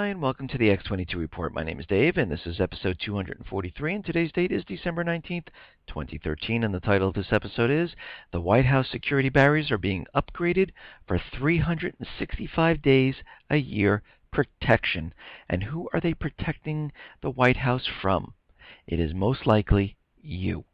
and welcome to the X22 Report. My name is Dave, and this is episode 243, and today's date is December 19th, 2013, and the title of this episode is The White House Security Barriers Are Being Upgraded for 365 Days a Year Protection. And who are they protecting the White House from? It is most likely you.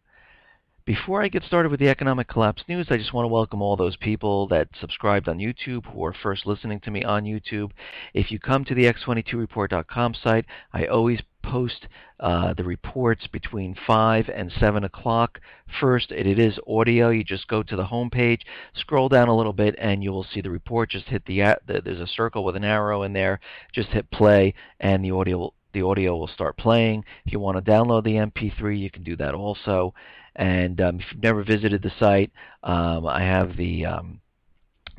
Before I get started with the economic collapse news, I just want to welcome all those people that subscribed on YouTube who are first listening to me on YouTube. If you come to the x22report.com site, I always post the reports between 5 and 7 o'clock. First, it is audio. You just go to the home page, scroll down a little bit, and you will see the report. Just hit there's a circle with an arrow in there. Just hit play, and the audio will start playing. If you want to download the MP3, you can do that also. And if you've never visited the site, I have the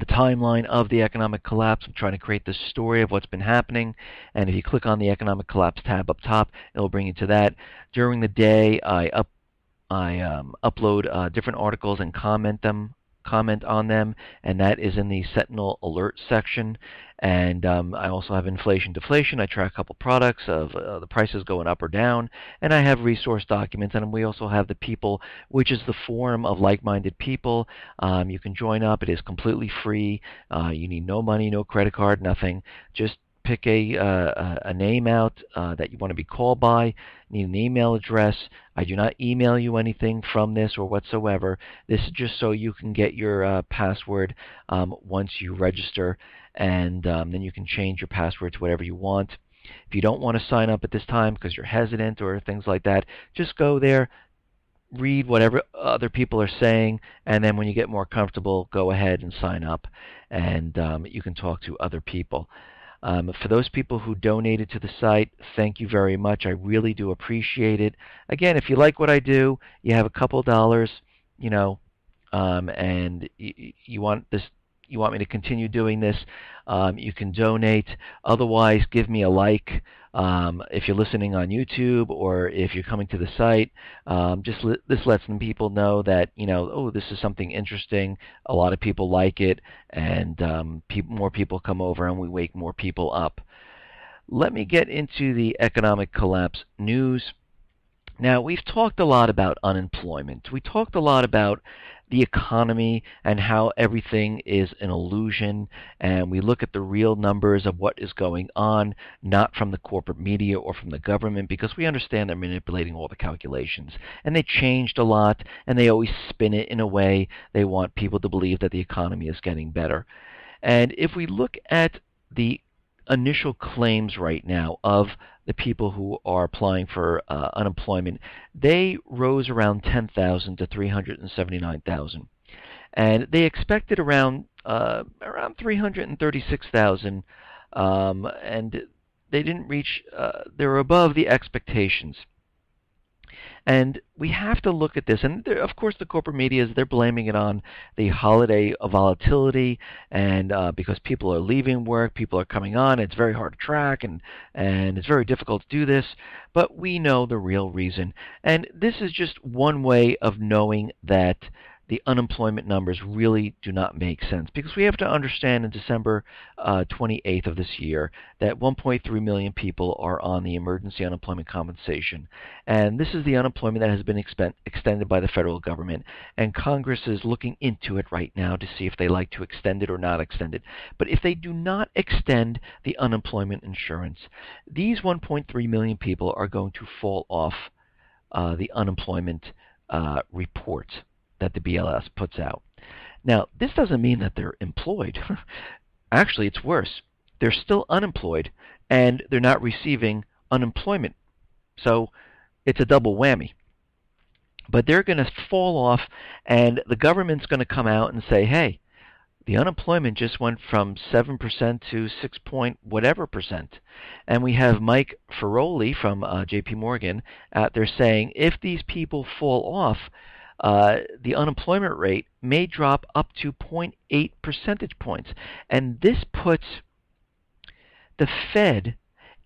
timeline of the economic collapse. I'm trying to create this story of what's been happening. And if you click on the economic collapse tab up top, it'll bring you to that. During the day, I upload different articles and comment on them, and that is in the Sentinel Alert section. And I also have inflation deflation. I track a couple products of the prices going up or down, and I have resource documents. And we also have the People, which is the forum of like-minded people. You can join up. It is completely free. You need no money, no credit card, nothing. Just pick a name out that you want to be called by. Need an email address. I do not email you anything from this or whatsoever. This is just so you can get your password once you register, and then you can change your password to whatever you want. If you don't want to sign up at this time because you're hesitant or things like that, just go there, read whatever other people are saying, and then when you get more comfortable, go ahead and sign up, and you can talk to other people. For those people who donated to the site, thank you very much. I really do appreciate it. Again, if you like what I do, you have a couple dollars, and you want me to continue doing this, you can donate. Otherwise, give me a like. If you're listening on YouTube or if you're coming to the site, this lets some people know that, oh, this is something interesting. A lot of people like it, and more people come over, and we wake more people up. Let me get into the economic collapse news. Now, we've talked a lot about unemployment. We talked a lot about the economy and how everything is an illusion, and we look at the real numbers of what is going on, not from the corporate media or from the government, because we understand they're manipulating all the calculations. And they changed a lot, and they always spin it in a way they want people to believe that the economy is getting better. And if we look at the initial claims right now of the people who are applying for unemployment, they rose around 10,000 to 379,000, and they expected around 336,000, and they didn't reach. They were above the expectations. And we have to look at this, and of course the corporate media, they're blaming it on the holiday volatility, and because people are leaving work, people are coming on, it's very hard to track, and it's very difficult to do this, but we know the real reason. And this is just one way of knowing that the unemployment numbers really do not make sense, because we have to understand in December 28th of this year that 1.3 million people are on the emergency unemployment compensation, and this is the unemployment that has been extended by the federal government, and Congress is looking into it right now to see if they like to extend it or not extend it. But if they do not extend the unemployment insurance, these 1.3 million people are going to fall off the unemployment reports that the BLS puts out. Now, this doesn't mean that they're employed. Actually, it's worse. They're still unemployed, and they're not receiving unemployment. So it's a double whammy. But they're going to fall off, and the government's going to come out and say, hey, the unemployment just went from 7% to 6 point whatever percent. And we have Mike Feroli from JP Morgan out there saying if these people fall off, the unemployment rate may drop up to 0.8 percentage points. And this puts the Fed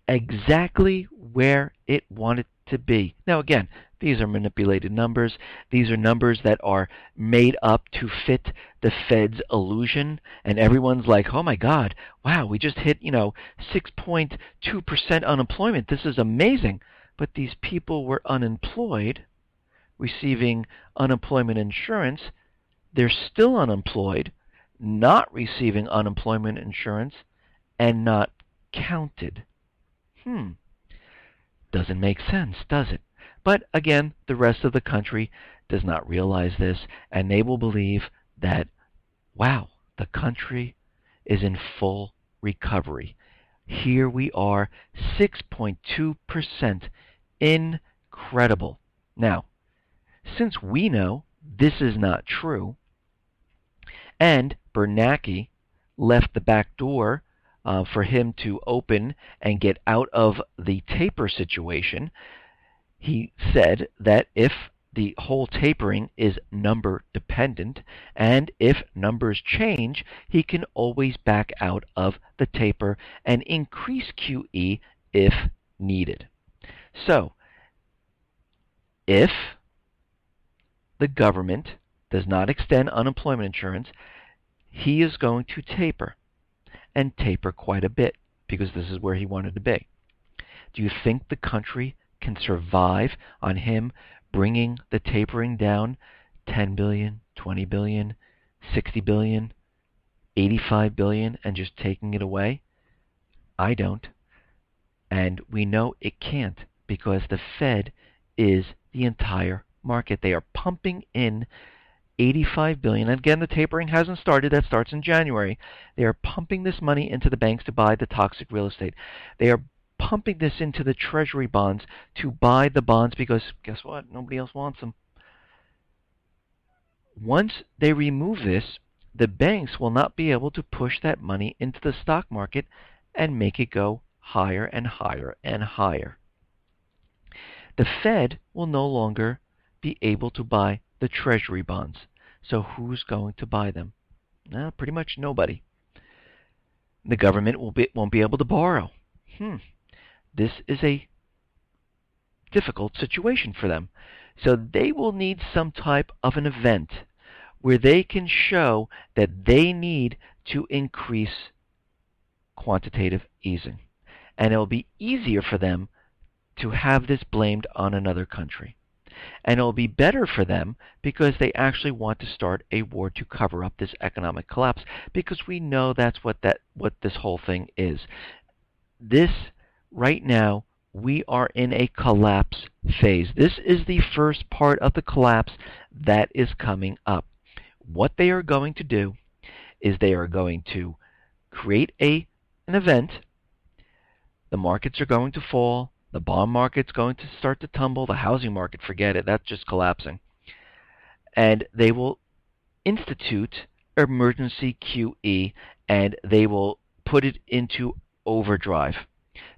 exactly where it wanted to be. Now, again, these are manipulated numbers. These are numbers that are made up to fit the Fed's illusion, and everyone's like, oh my God, wow, we just hit, 6.2% unemployment. This is amazing. But these people were unemployed, receiving unemployment insurance. They're still unemployed, not receiving unemployment insurance, and not counted. Doesn't make sense, does it? But again, the rest of the country does not realize this, and they will believe that, wow, the country is in full recovery. Here we are, 6.2%. Incredible. Now, since we know this is not true, and Bernanke left the back door for him to open and get out of the taper situation, he said that if the whole tapering is number dependent, and if numbers change, he can always back out of the taper and increase QE if needed. So, if the government does not extend unemployment insurance, he is going to taper, and taper quite a bit, because this is where he wanted to be. Do you think the country can survive on him bringing the tapering down 10 billion, 20 billion, 60 billion, 85 billion, and just taking it away? I don't. And we know it can't, because the Fed is the entire market. They are pumping in 85 billion. And again, the tapering hasn't started. That starts in January. They are pumping this money into the banks to buy the toxic real estate. They are pumping this into the treasury bonds to buy the bonds, because guess what? Nobody else wants them. Once they remove this, the banks will not be able to push that money into the stock market and make it go higher and higher and higher. The Fed will no longer be able to buy the treasury bonds. So who's going to buy them? Pretty much nobody. The government won't be able to borrow. This is a difficult situation for them. So they will need some type of an event where they can show that they need to increase quantitative easing. And it will be easier for them to have this blamed on another country. And it will be better for them because they actually want to start a war to cover up this economic collapse, because we know that's what this whole thing is. This, right now, we are in a collapse phase. This is the first part of the collapse that is coming up. What they are going to do is they are going to create an event. The markets are going to fall. The bond market's going to start to tumble. The housing market, forget it. That's just collapsing. And they will institute emergency QE, and they will put it into overdrive.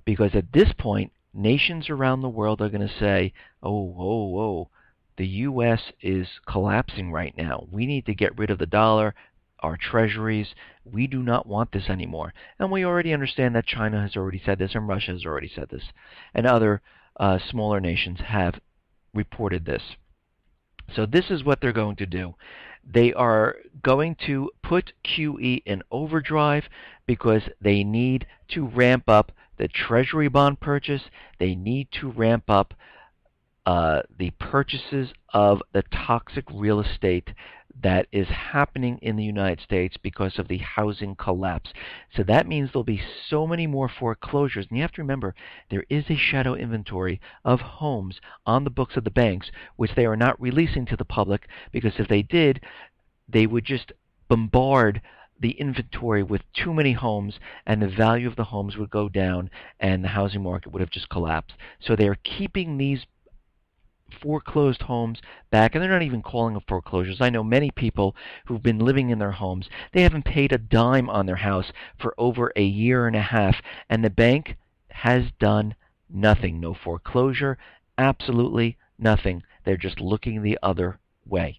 Because at this point, nations around the world are going to say, oh, the U.S. is collapsing right now. We need to get rid of the dollar, our treasuries. We do not want this anymore. And we already understand that China has already said this, and Russia has already said this, and other smaller nations have reported this. So this is what they're going to do. They are going to put QE in overdrive because they need to ramp up the treasury bond purchase. They need to ramp up the purchases of the toxic real estate that is happening in the United States because of the housing collapse. So that means there'll be so many more foreclosures. And you have to remember, there is a shadow inventory of homes on the books of the banks, which they are not releasing to the public, because if they did, they would just bombard the inventory with too many homes, and the value of the homes would go down, and the housing market would have just collapsed. So they are keeping these foreclosed homes back, and they're not even calling them foreclosures. I know many people who've been living in their homes. They haven't paid a dime on their house for over a year and a half, and the bank has done nothing. No foreclosure, absolutely nothing. They're just looking the other way.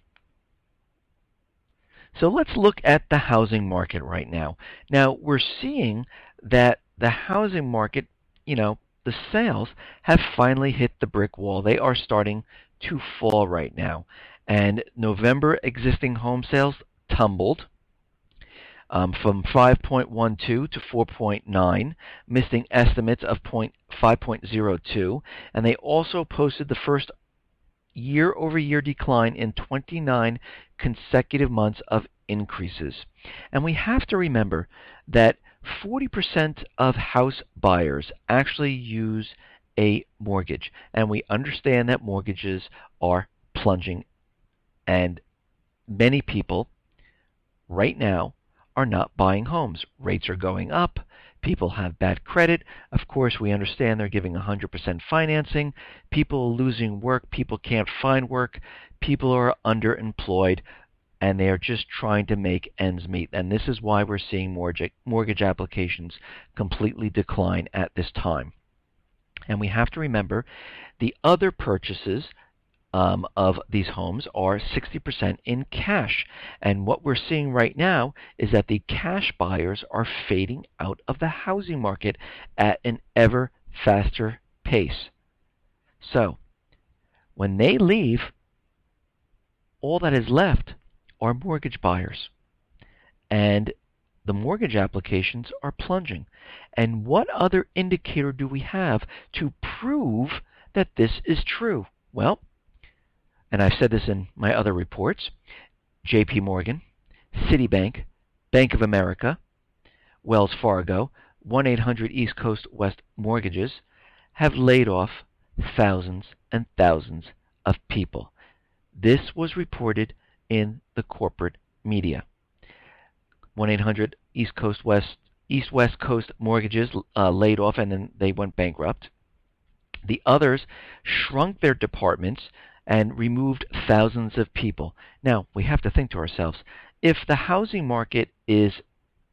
So let's look at the housing market right now. Now, we're seeing that the housing market, the sales have finally hit the brick wall. They are starting to fall right now. And November existing home sales tumbled from 5.12 to 4.9, missing estimates of 5.02, and they also posted the first year-over-year decline in 29 consecutive months of increases. And we have to remember that 40% of house buyers actually use a mortgage, and we understand that mortgages are plunging, and many people right now are not buying homes. Rates are going up. People have bad credit. Of course, we understand they're giving 100% financing. People are losing work. People can't find work. People are underemployed, and they are just trying to make ends meet. And this is why we're seeing mortgage applications completely decline at this time. And we have to remember the other purchases of these homes are 60% in cash. And what we're seeing right now is that the cash buyers are fading out of the housing market at an ever faster pace. So when they leave, all that is left are mortgage buyers. And the mortgage applications are plunging. And what other indicator do we have to prove that this is true? Well, and I've said this in my other reports, J.P. Morgan, Citibank, Bank of America, Wells Fargo, 1-800 East Coast West Mortgages have laid off thousands and thousands of people. This was reported in the corporate media. 1-800 East West Coast Mortgages laid off, and then they went bankrupt. The others shrunk their departments and removed thousands of people. Now, we have to think to ourselves, if the housing market is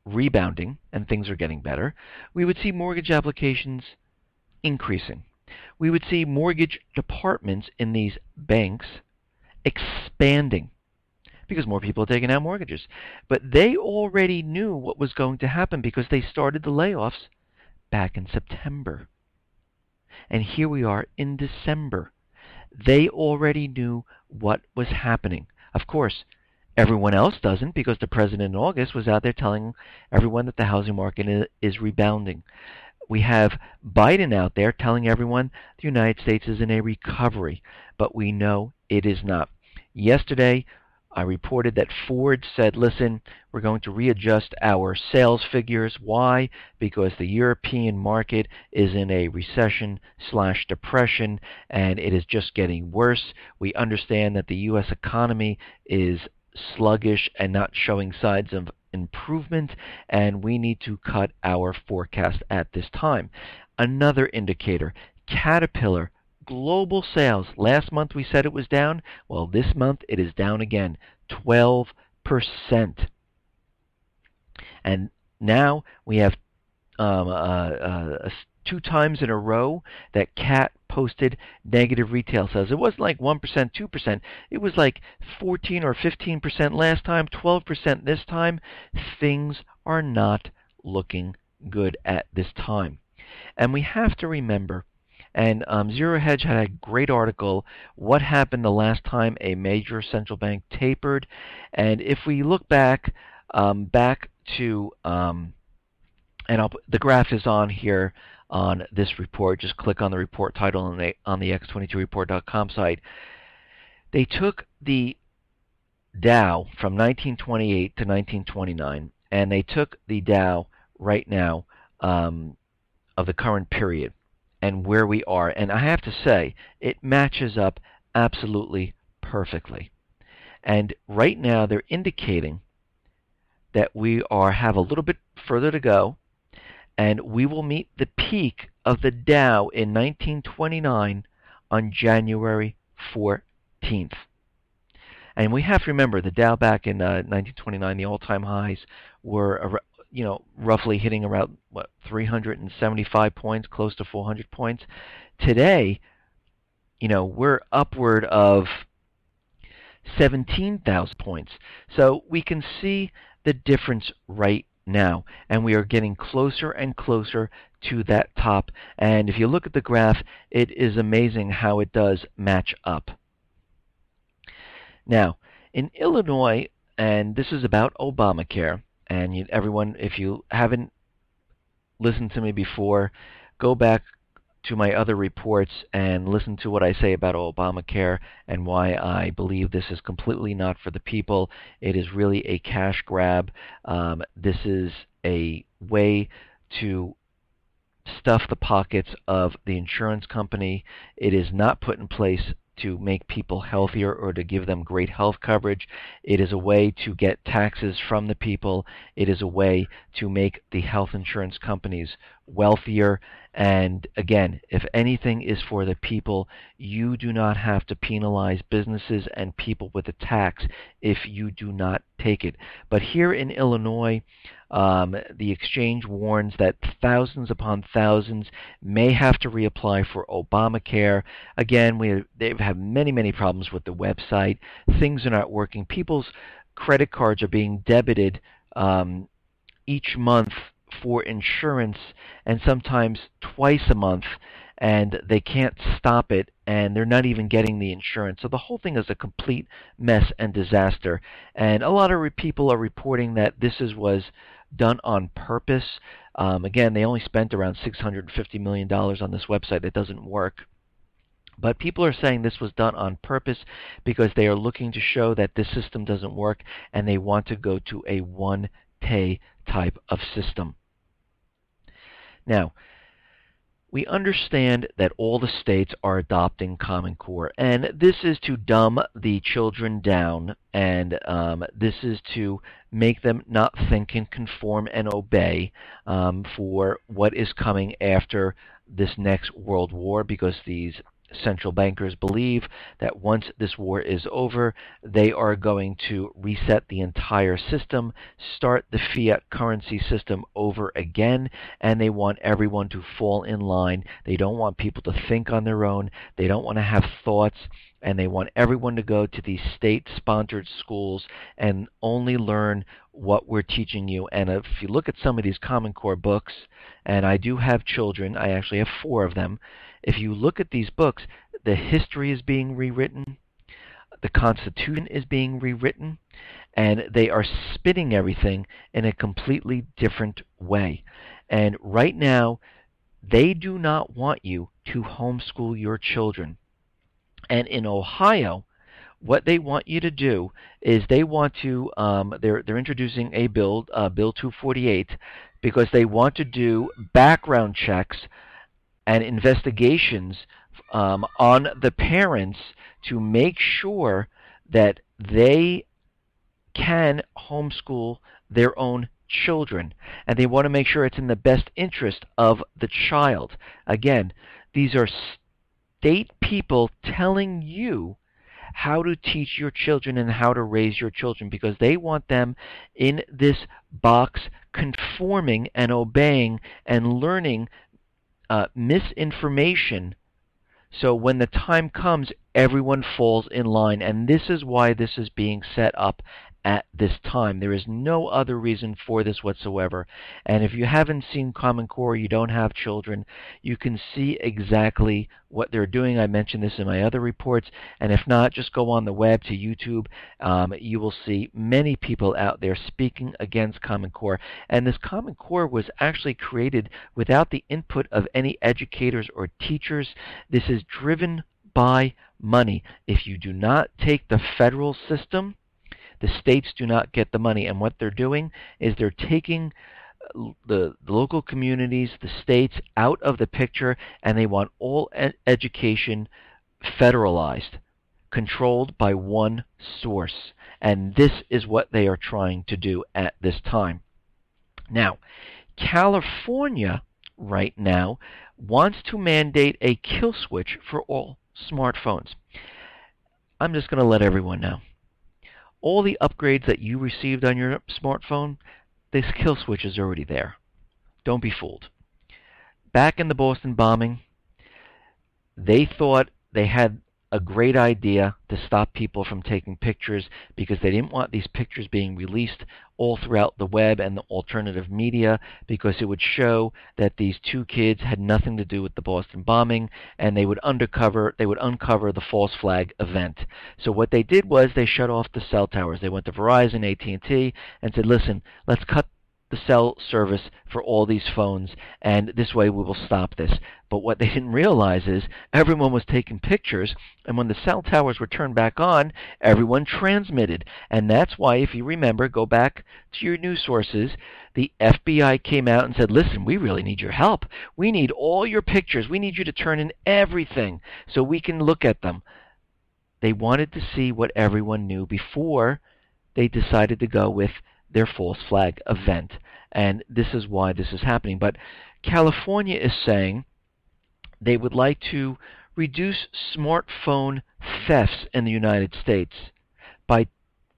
rebounding and things are getting better, we would see mortgage applications increasing. We would see mortgage departments in these banks expanding because more people are taking out mortgages. But they already knew what was going to happen because they started the layoffs back in September. And here we are in December. They already knew what was happening. Of course, everyone else doesn't because the president in August was out there telling everyone that the housing market is rebounding. We have Biden out there telling everyone the United States is in a recovery, but we know it is not. Yesterday, I reported that Ford said, listen, we're going to readjust our sales figures. Why? Because the European market is in a recession/depression, and it is just getting worse. We understand that the U.S. economy is sluggish and not showing signs of improvement, and we need to cut our forecast at this time. Another indicator, Caterpillar. Global sales. Last month we said it was down. Well, this month it is down again, 12%. And now we have 2 times in a row that Cat posted negative retail sales. It wasn't like 1%, 2%. It was like 14 or 15% last time, 12% this time. Things are not looking good at this time. And we have to remember, and Zero Hedge had a great article, what happened the last time a major central bank tapered. And if we look back to, and the graph is on here on this report. Just click on the report title on the x22report.com site. They took the Dow from 1928 to 1929, and they took the Dow right now of the current period and where we are. And I have to say, it matches up absolutely perfectly. And right now they're indicating that we have a little bit further to go, and we will meet the peak of the Dow in 1929 on January 14th. And we have to remember the Dow back in 1929, the all-time highs were roughly hitting around 375 points, close to 400 points. Today, we're upward of 17,000 points. So we can see the difference right now, and we are getting closer and closer to that top. And if you look at the graph, it is amazing how it does match up. Now, in Illinois, and this is about Obamacare. And everyone, if you haven't listened to me before, go back to my other reports and listen to what I say about Obamacare and why I believe this is completely not for the people. It is really a cash grab. This is a way to stuff the pockets of the insurance company. It is not put in place to make people healthier or to give them great health coverage. It is a way to get taxes from the people. It is a way to make the health insurance companies wealthier. And again, if anything is for the people, you do not have to penalize businesses and people with a tax if you do not take it. But here in Illinois, the exchange warns that thousands upon thousands may have to reapply for Obamacare. Again, they've had many problems with the website. Things are not working. People's credit cards are being debited each month for insurance, and sometimes twice a month, and they can't stop it, and they're not even getting the insurance. So the whole thing is a complete mess and disaster. And a lot of people are reporting that was done on purpose. Again, they only spent around $650 million on this website that doesn't work. But people are saying this was done on purpose because they are looking to show that this system doesn't work, and they want to go to a one-pay type of system. Now, we understand that all the states are adopting Common Core, and this is to dumb the children down, and this is to make them not think and conform and obey for what is coming after this next world war, because these central bankers believe that once this war is over, they are going to reset the entire system, start the fiat currency system over again, and they want everyone to fall in line. They don't want people to think on their own. They don't want to have thoughts, and they want everyone to go to these state-sponsored schools and only learn what we're teaching you. And if you look at some of these Common Core books, and I do have children, I actually have 4 of them. If you look at these books, the history is being rewritten, the Constitution is being rewritten, and they are spinning everything in a completely different way. And right now, they do not want you to homeschool your children. And in Ohio, what they want you to do is they want to, they're introducing a bill, Bill 248, because they want to do background checks and investigations on the parents to make sure that they can homeschool their own children. And they want to make sure it's in the best interest of the child. Again, these are state people telling you how to teach your children and how to raise your children, because they want them in this box conforming and obeying and learning misinformation, so when the time comes, everyone falls in line. And this is why this is being set up at this time. There is no other reason for this whatsoever. And if you haven't seen Common Core, you don't have children, you can see exactly what they're doing. I mentioned this in my other reports, and if not, just go on the web to YouTube. You will see many people out there speaking against Common Core. And this Common Core was actually created without the input of any educators or teachers. This is driven by money. If you do not take the federal system, the states do not get the money. And what they're doing is they're taking the local communities, the states, out of the picture, and they want all education federalized, controlled by one source. And this is what they are trying to do at this time. Now, California right now wants to mandate a kill switch for all smartphones. I'm just going to let everyone know. All the upgrades that you received on your smartphone, this kill switch is already there. Don't be fooled. Back in the Boston bombing, they thought they had a great idea to stop people from taking pictures because they didn't want these pictures being released all throughout the web and the alternative media, because it would show that these two kids had nothing to do with the Boston bombing, and they would uncover the false flag event. So what they did was they shut off the cell towers. They went to Verizon, AT&T, and said, listen, let's cut the cell service for all these phones, and this way we will stop this. But what they didn't realize is everyone was taking pictures, and when the cell towers were turned back on, everyone transmitted. And that's why, if you remember, go back to your news sources, the FBI came out and said, listen, we really need your help. We need all your pictures. We need you to turn in everything so we can look at them. They wanted to see what everyone knew before they decided to go with their false flag event. And this is why this is happening. But California is saying they would like to reduce smartphone thefts in the United States by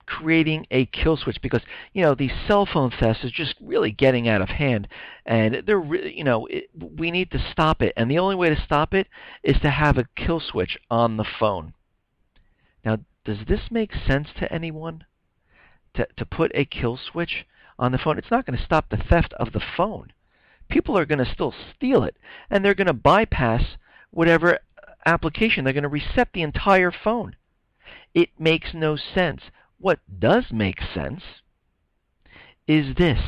creating a kill switch, because these cell phone thefts is just really getting out of hand, and we need to stop it, and the only way to stop it is to have a kill switch on the phone. Now, does this make sense to anyone? To put a kill switch on the phone? It's not going to stop the theft of the phone. People are going to still steal it, and they're going to bypass whatever application. They're going to reset the entire phone. It makes no sense. What does make sense is this.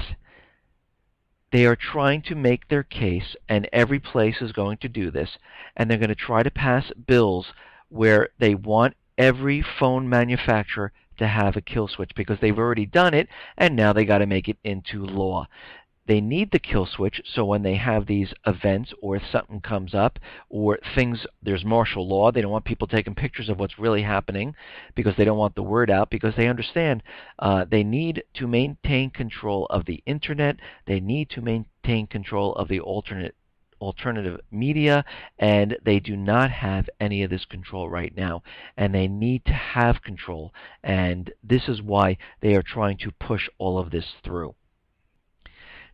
They are trying to make their case, and every place is going to do this, and they're going to try to pass bills where they want every phone manufacturer to have a kill switch, because they've already done it, and now they got to make it into law. They need the kill switch so when they have these events, or if something comes up, or there's martial law, they don't want people taking pictures of what's really happening because they don't want the word out, because they understand they need to maintain control of the internet, they need to maintain control of the alternative media, and they do not have any of this control right now, and they need to have control, and this is why they are trying to push all of this through.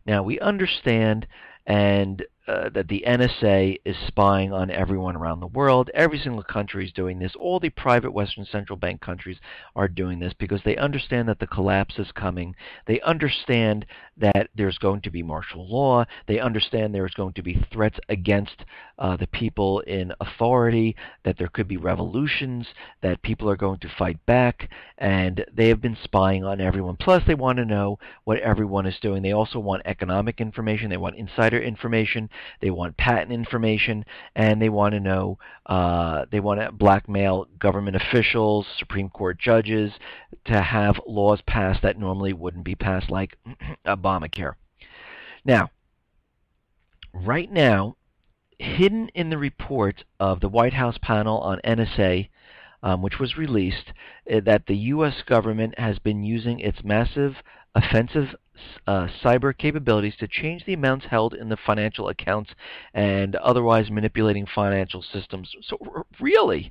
Now, we understand that the NSA is spying on everyone around the world. Every single country is doing this. All the private Western central bank countries are doing this because they understand that the collapse is coming. They understand that there's going to be martial law. They understand there's going to be threats against the people in authority, that there could be revolutions, that people are going to fight back, and they have been spying on everyone. Plus, they want to know what everyone is doing. They also want economic information. They want insider information. They want patent information, and they want to know, they want to blackmail government officials, Supreme Court judges, to have laws passed that normally wouldn't be passed, like Obamacare. Now, right now, hidden in the report of the White House panel on NSA, which was released, that the U.S. government has been using its massive offensive cyber capabilities to change the amounts held in the financial accounts and otherwise manipulating financial systems. So really,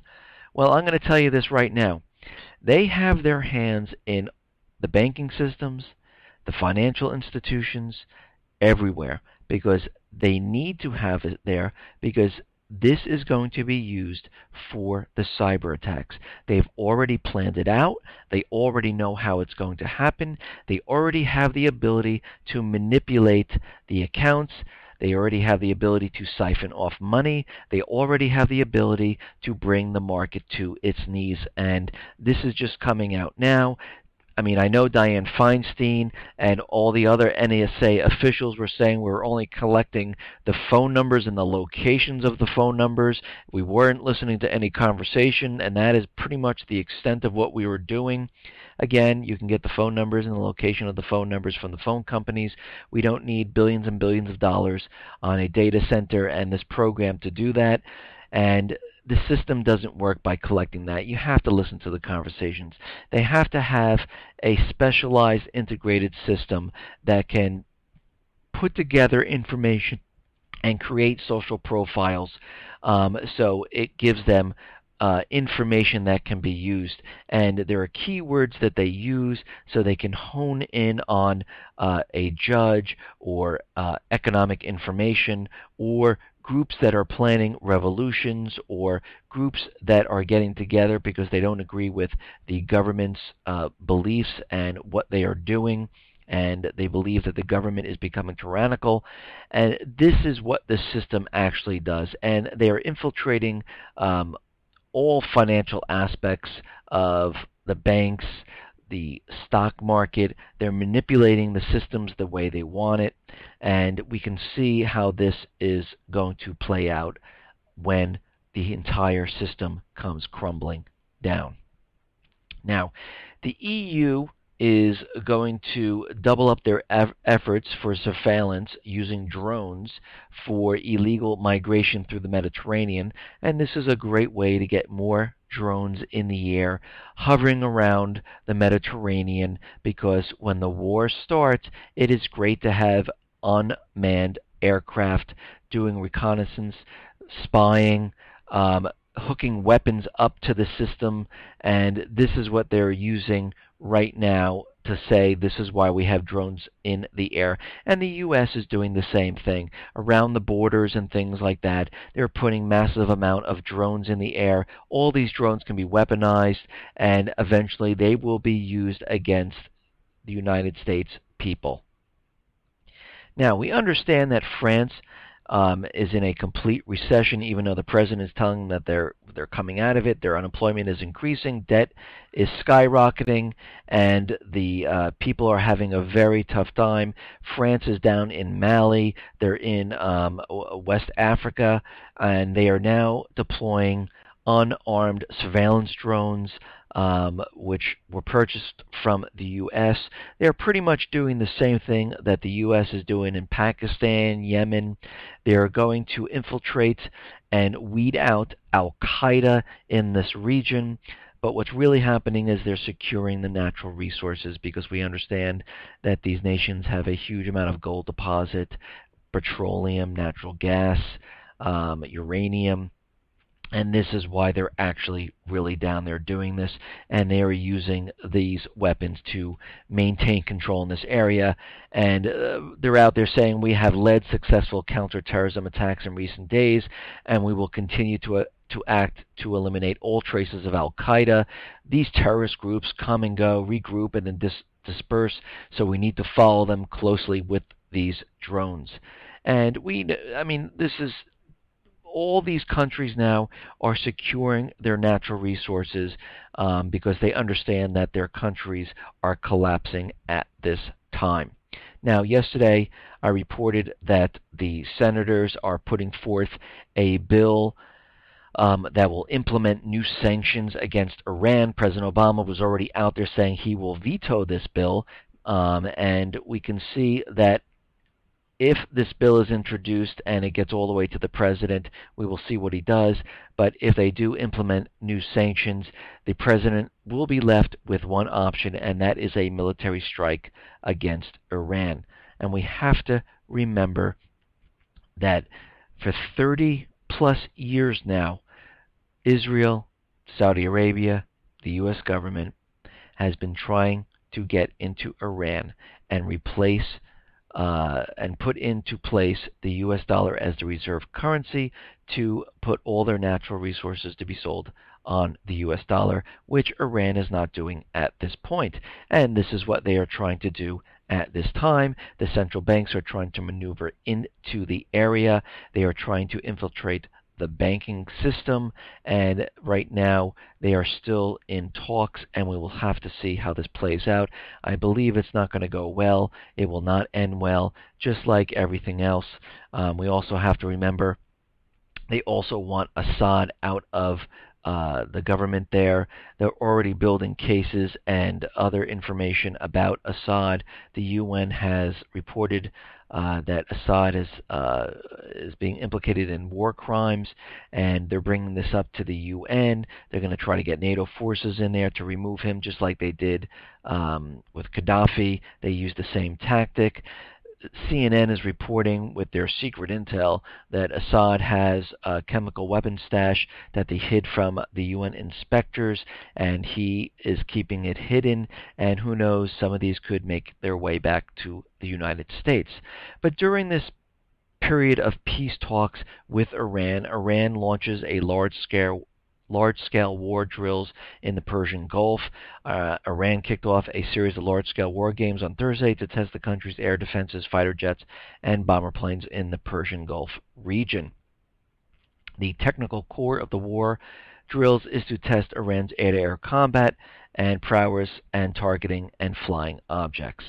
well, I'm going to tell you this right now. They have their hands in the banking systems, the financial institutions, everywhere, because they need to have it there, because this is going to be used for the cyber attacks. They've already planned it out. They already know how it's going to happen. They already have the ability to manipulate the accounts. They already have the ability to siphon off money. They already have the ability to bring the market to its knees. And this is just coming out now. I mean, I know Dianne Feinstein and all the other NSA officials were saying we were only collecting the phone numbers and the locations of the phone numbers. We weren't listening to any conversation, and that is pretty much the extent of what we were doing. Again, you can get the phone numbers and the location of the phone numbers from the phone companies. We don't need billions and billions of dollars on a data center and this program to do that. And the system doesn't work by collecting that. You have to listen to the conversations. They have to have a specialized integrated system that can put together information and create social profiles, so it gives them information that can be used. And there are keywords that they use so they can hone in on a judge or economic information or groups that are planning revolutions or groups that are getting together because they don't agree with the government's beliefs and what they are doing, and they believe that the government is becoming tyrannical. And this is what the system actually does. And they are infiltrating all financial aspects of the banks, the stock market. They're manipulating the systems the way they want it, and we can see how this is going to play out when the entire system comes crumbling down. Now, the EU is going to double up their efforts for surveillance using drones for illegal migration through the Mediterranean, and this is a great way to get more drones in the air hovering around the Mediterranean, because when the war starts, it is great to have unmanned aircraft doing reconnaissance, spying, hooking weapons up to the system, and this is what they're using right now to say this is why we have drones in the air. And the U.S. is doing the same thing. Around the borders and things like that, they're putting massive amount of drones in the air. All these drones can be weaponized, and eventually they will be used against the United States people. Now, we understand that France is in a complete recession, even though the president is telling them that they're coming out of it. Their unemployment is increasing, debt is skyrocketing, and the people are having a very tough time. France is down in Mali. They're in West Africa, and they are now deploying unarmed surveillance drones, which were purchased from the U.S. They're pretty much doing the same thing that the U.S. is doing in Pakistan, Yemen. They're going to infiltrate and weed out Al-Qaeda in this region. But what's really happening is they're securing the natural resources, because we understand that these nations have a huge amount of gold deposit, petroleum, natural gas, uranium. And this is why they're actually really down there doing this, and they are using these weapons to maintain control in this area. And they're out there saying, we have led successful counterterrorism attacks in recent days, and we will continue to act to eliminate all traces of Al-Qaeda. These terrorist groups come and go, regroup, and then disperse, so we need to follow them closely with these drones. And this is... all these countries now are securing their natural resources because they understand that their countries are collapsing at this time. Now, yesterday I reported that the senators are putting forth a bill that will implement new sanctions against Iran. President Obama was already out there saying he will veto this bill, and we can see that if this bill is introduced and it gets all the way to the president, we will see what he does. But if they do implement new sanctions, the president will be left with one option, and that is a military strike against Iran. And we have to remember that for 30 plus years now, Israel, Saudi Arabia, the U.S. government has been trying to get into Iran and replace and put into place the U.S. dollar as the reserve currency, to put all their natural resources to be sold on the U.S. dollar, which Iran is not doing at this point. And this is what they are trying to do at this time. The central banks are trying to maneuver into the area. They are trying to infiltrate the banking system, and right now they are still in talks, and we will have to see how this plays out. I believe it's not going to go well. It will not end well, just like everything else. We also have to remember they also want Assad out of the government there. They're already building cases and other information about Assad. The UN has reported that Assad is being implicated in war crimes, and they're bringing this up to the UN. They're going to try to get NATO forces in there to remove him, just like they did with Gaddafi. They used the same tactic. CNN is reporting with their secret intel that Assad has a chemical weapons stash that they hid from the UN inspectors, and he is keeping it hidden, and who knows, some of these could make their way back to the United States. But during this period of peace talks with Iran, Iran launches a large-scale war drills in the Persian Gulf. Iran kicked off a series of large-scale war games on Thursday to test the country's air defenses, fighter jets, and bomber planes in the Persian Gulf region. The technical core of the war drills is to test Iran's air-to-air combat and prowess and targeting and flying objects.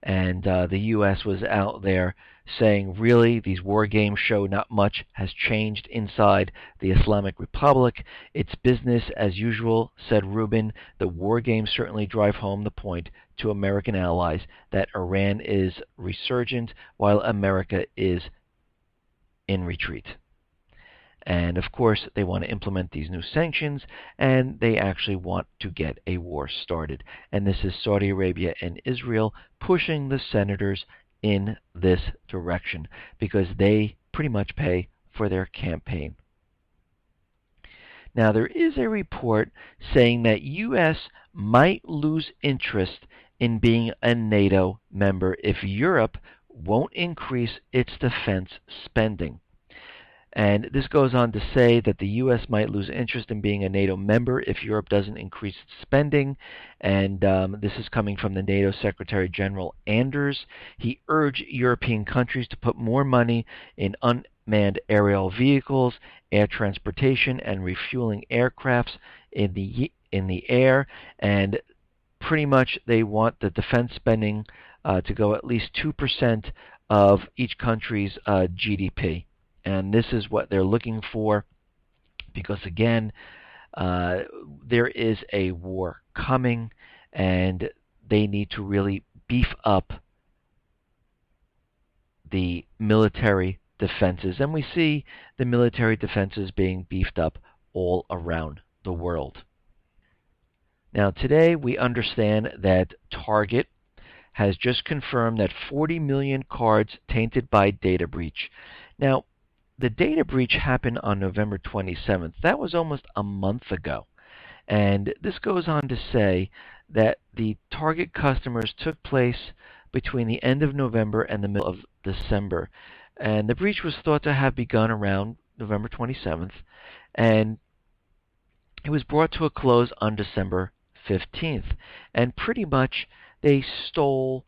And the U.S. was out there saying, really, these war games show not much has changed inside the Islamic Republic. It's business as usual, said Rubin. The war games certainly drive home the point to American allies that Iran is resurgent while America is in retreat. And of course, they want to implement these new sanctions, and they actually want to get a war started. And this is Saudi Arabia and Israel pushing the senators in this direction because they pretty much pay for their campaign. Now, there is a report saying that U.S. might lose interest in being a NATO member if Europe won't increase its defense spending. And this goes on to say that the U.S. might lose interest in being a NATO member if Europe doesn't increase its spending. And this is coming from the NATO Secretary General Anders. He urged European countries to put more money in unmanned aerial vehicles, air transportation, and refueling aircrafts in the air. And pretty much they want the defense spending to go at least 2% of each country's GDP. And this is what they're looking for because, again, there is a war coming, and they need to really beef up the military defenses. And we see the military defenses being beefed up all around the world. Now, today we understand that Target has just confirmed that 40 million cards tainted by data breach. Now, the data breach happened on November 27th. That was almost a month ago. And this goes on to say that the target customers took place between the end of November and the middle of December. And the breach was thought to have begun around November 27th. And it was brought to a close on December 15th. And pretty much they stole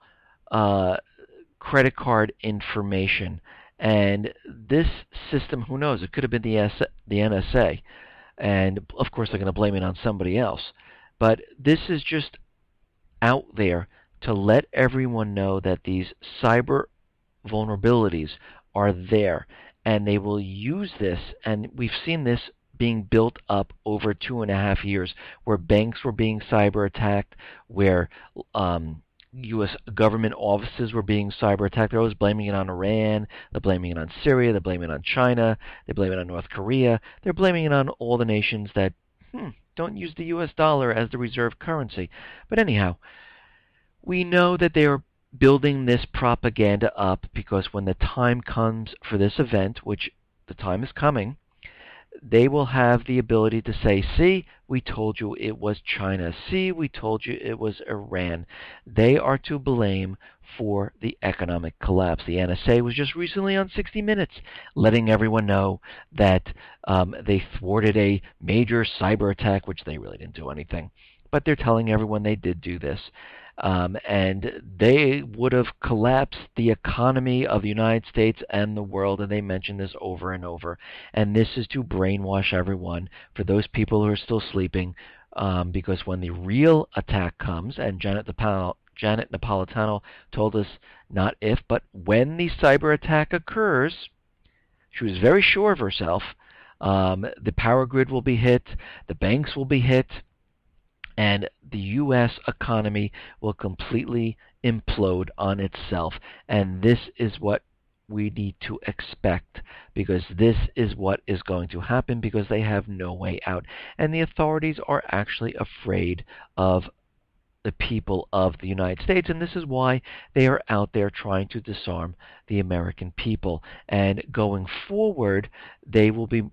credit card information. And this system, who knows, it could have been the NSA. And, of course, they're going to blame it on somebody else. But this is just out there to let everyone know that these cyber vulnerabilities are there. And they will use this, and we've seen this being built up over 2.5 years, where banks were being cyber attacked, where U.S. government offices were being cyber attacked. They're always blaming it on Iran. They're blaming it on Syria. They're blaming it on China. They blame it on North Korea. They're blaming it on all the nations that don't use the U.S. dollar as the reserve currency. But anyhow, we know that they are building this propaganda up because when the time comes for this event, which the time is coming, they will have the ability to say, see, we told you it was China. See, we told you it was Iran. They are to blame for the economic collapse. The NSA was just recently on 60 Minutes letting everyone know that they thwarted a major cyber attack, which they really didn't do anything. But they're telling everyone they did do this. And they would have collapsed the economy of the United States and the world, and they mention this over and over. And this is to brainwash everyone, for those people who are still sleeping, because when the real attack comes, and Janet Napolitano told us not if, but when the cyber attack occurs, she was very sure of herself, the power grid will be hit, the banks will be hit, and the U.S. economy will completely implode on itself. And this is what we need to expect, because this is what is going to happen, because they have no way out. And the authorities are actually afraid of the people of the United States, and this is why they are out there trying to disarm the American people. And going forward, they will be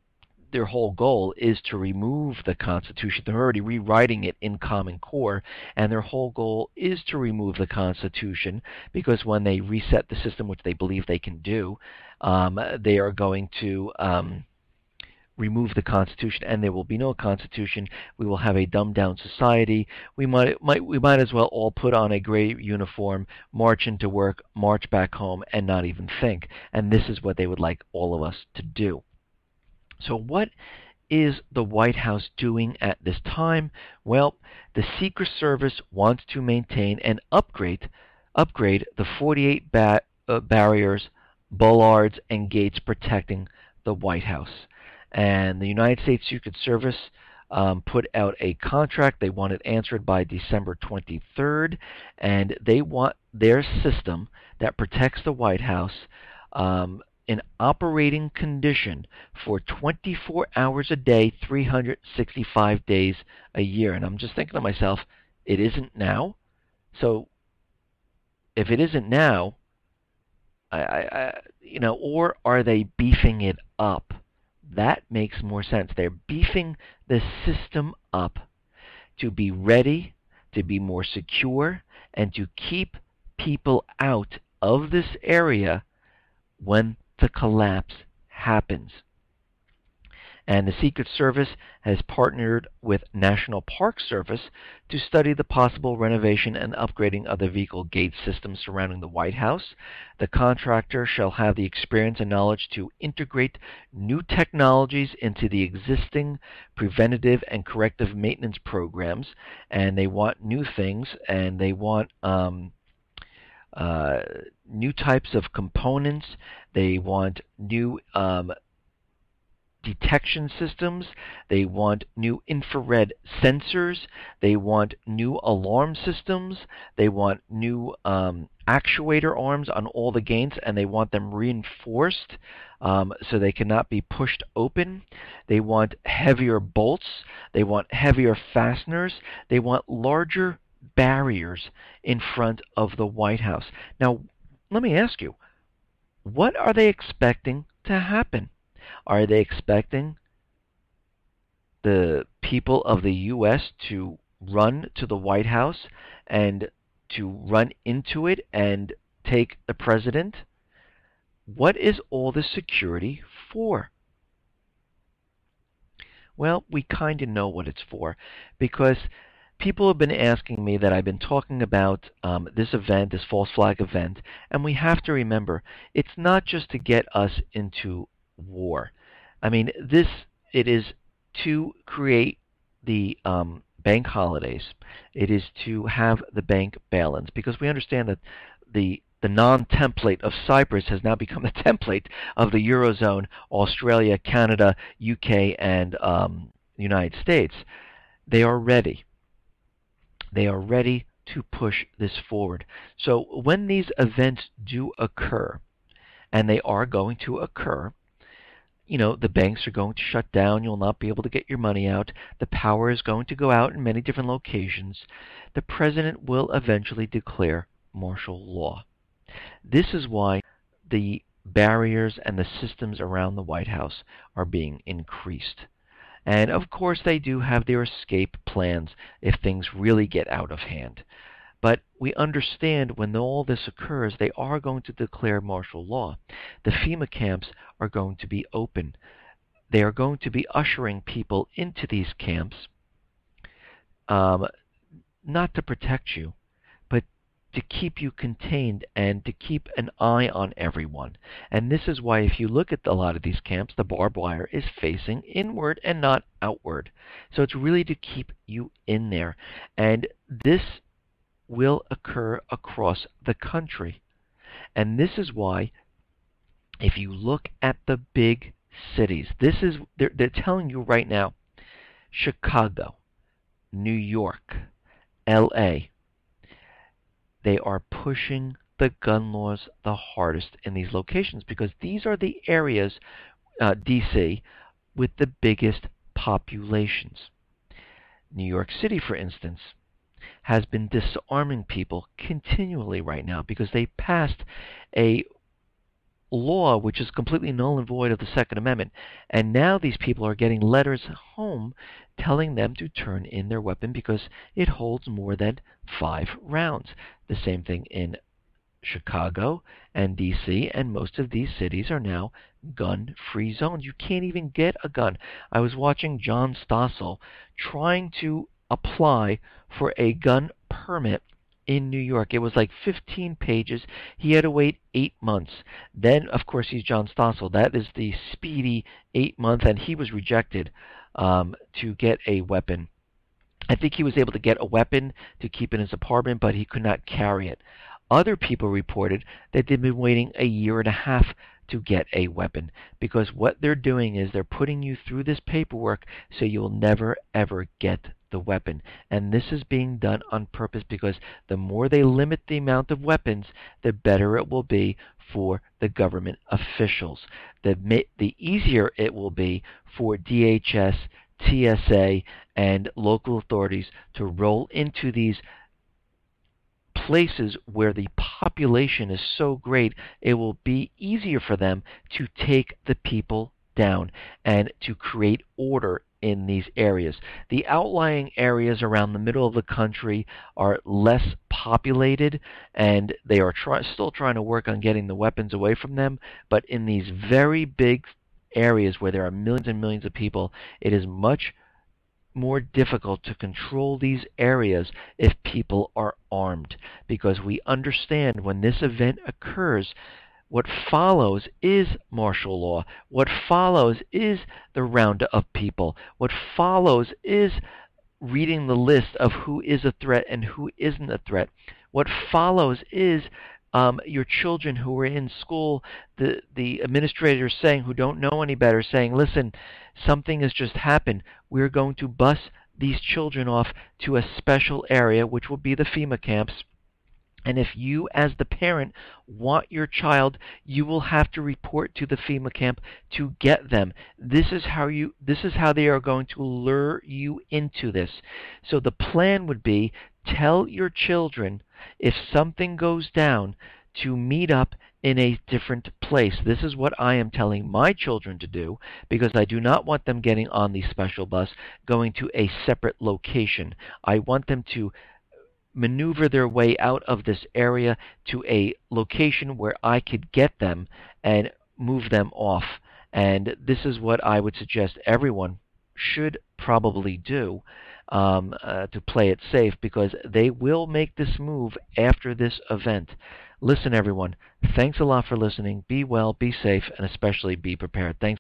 their whole goal is to remove the Constitution. They're already rewriting it in Common Core, and their whole goal is to remove the Constitution because when they reset the system, which they believe they can do, they are going to remove the Constitution, and there will be no Constitution. We will have a dumbed-down society. We might as well all put on a gray uniform, march into work, march back home, and not even think. And this is what they would like all of us to do. So what is the White House doing at this time? Well, the Secret Service wants to maintain and upgrade the 48 barriers, bollards, and gates protecting the White House. And the United States Secret Service put out a contract. They want it answered by December 23rd, and they want their system that protects the White House in operating condition for 24 hours a day, 365 days a year. And I'm just thinking to myself, it isn't now. So if it isn't now, or are they beefing it up? That makes more sense. They're beefing the system up to be ready, to be more secure, and to keep people out of this area when the collapse happens. And the Secret Service has partnered with National Park Service to study the possible renovation and upgrading of the vehicle gate system surrounding the White House. The contractor shall have the experience and knowledge to integrate new technologies into the existing preventative and corrective maintenance programs. And they want new things, and they want new types of components. They want new detection systems. They want new infrared sensors. They want new alarm systems. They want new actuator arms on all the gates, and they want them reinforced so they cannot be pushed open. They want heavier bolts. They want heavier fasteners. They want larger barriers in front of the White House. Now, let me ask you, what are they expecting to happen? Are they expecting the people of the U.S. to run to the White House and to run into it and take the president? What is all this security for? Well, we kind of know what it's for, because people have been asking me that I've been talking about this event, this false flag event, and we have to remember, it's not just to get us into war. I mean, it is to create the bank holidays. It is to have the bank bail-ins, because we understand that the non-template of Cyprus has now become the template of the Eurozone, Australia, Canada, UK, and the United States. They are ready. They are ready to push this forward. So when these events do occur, and they are going to occur, the banks are going to shut down. You'll not be able to get your money out. The power is going to go out in many different locations. The president will eventually declare martial law. This is why the barriers and the systems around the White House are being increased. And of course, they do have their escape plans if things really get out of hand. But we understand when all this occurs, they are going to declare martial law. The FEMA camps are going to be open. They are going to be ushering people into these camps, not to protect you, but to keep you contained and to keep an eye on everyone. And this is why if you look at a lot of these camps, the barbed wire is facing inward and not outward. So it's really to keep you in there. And this will occur across the country. And this is why, if you look at the big cities, they're telling you right now, Chicago, New York, LA, they are pushing the gun laws the hardest in these locations, because these are the areas, DC, with the biggest populations. New York City, for instance, has been disarming people continually right now because they passed a law which is completely null and void of the Second Amendment. And now these people are getting letters home telling them to turn in their weapon because it holds more than 5 rounds. The same thing in Chicago and D.C., and most of these cities are now gun-free zones. You can't even get a gun. I was watching John Stossel trying to apply for a gun permit in New York. It was like 15 pages. He had to wait 8 months. Then, of course, he's John Stossel. That is the speedy 8-month, and he was rejected to get a weapon. I think he was able to get a weapon to keep in his apartment, but he could not carry it. Other people reported that they've been waiting a year and a half to get a weapon because what they're doing is they're putting you through this paperwork so you'll never ever get the weapon. And this is being done on purpose because the more they limit the amount of weapons, the better it will be for the government officials. The easier it will be for DHS, TSA, and local authorities to roll into these places where the population is so great, it will be easier for them to take the people down and to create order in these areas. The outlying areas around the middle of the country are less populated, and they are still trying to work on getting the weapons away from them, but in these very big areas where there are millions and millions of people, it is much more difficult to control these areas if people are armed, because we understand when this event occurs, what follows is martial law. What follows is the roundup of people. What follows is reading the list of who is a threat and who isn't a threat. What follows is your children who are in school, the administrators saying, who don't know any better, saying, listen, something has just happened. We're going to bus these children off to a special area, which will be the FEMA camps. And if you, as the parent, want your child, you will have to report to the FEMA camp to get them. This is how they are going to lure you into this. So the plan would be, tell your children, if something goes down, to meet up in a different place. This is what I am telling my children to do, because I do not want them getting on the special bus, going to a separate location. I want them to maneuver their way out of this area to a location where I could get them and move them off. And this is what I would suggest everyone should probably do to play it safe, because they will make this move after this event. Listen, everyone, thanks a lot for listening. Be well, be safe, and especially be prepared. Thanks.